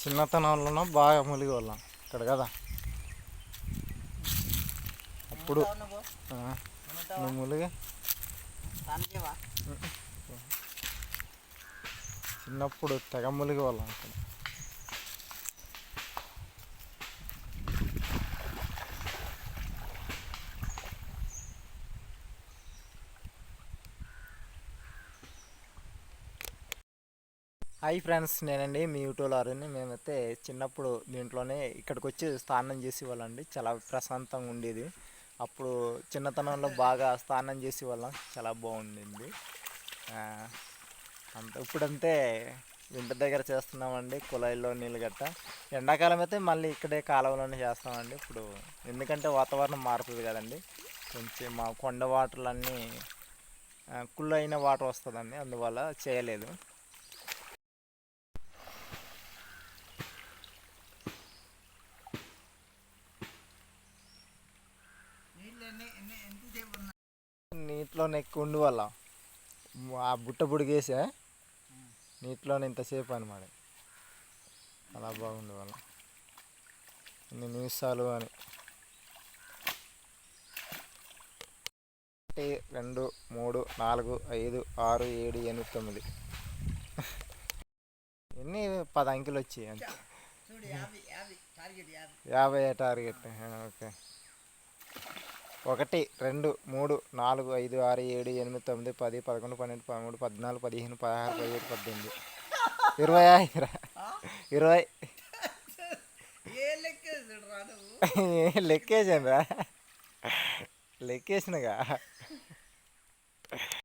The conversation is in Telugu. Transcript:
చిన్నతనంలోనూ బాగా ములిగి వాళ్ళం ఇక్కడ కదా. అప్పుడు నువ్వు ములిగి చిన్నప్పుడు తెగ ములిగి వాళ్ళం ఇక్కడ. హాయ్ ఫ్రెండ్స్, నేనండి మీ యూట్యూబ్ ఆరుని. మేమైతే చిన్నప్పుడు దీంట్లోనే ఇక్కడికి వచ్చి స్నానం చేసేవాళ్ళండి. చాలా ప్రశాంతంగా ఉండేది. అప్పుడు చిన్నతనంలో బాగా స్నానం చేసేవాళ్ళం, చాలా బాగుండింది. ఇప్పుడంతే ఇంటి దగ్గర చేస్తున్నామండి, కుళాయిలో నీళ్ళు గట్ట. ఎండాకాలం అయితే మళ్ళీ ఇక్కడే కాలువలోనే చేస్తామండి. ఇప్పుడు ఎందుకంటే వాతావరణం మారుతుంది కదండి, కొంచెం మా కొండ వాటర్లన్నీ కుళ్ళైన వాటర్ వస్తుందండి, అందువల్ల చేయలేదు. నీటిలోనే ఎక్కువ ఉండి వల్ల ఆ బుట్ట బుడిగేసా నీటిలోనే ఇంతసేపు అనమాట. అలా బాగుండే వాళ్ళ ఇన్ని నిమిషాలు అని. 1 2 3 4 5 6 7 8 9 ఎన్ని 10 అంకెలు వచ్చాయి అంతే. 50 టార్గెట్. ఓకే. 1 2 3 4 5 6 7 8 9 10 11 12 13 14 15 16 17 18 19 20 లెక్కేసాను రా, లెక్కేసినగా.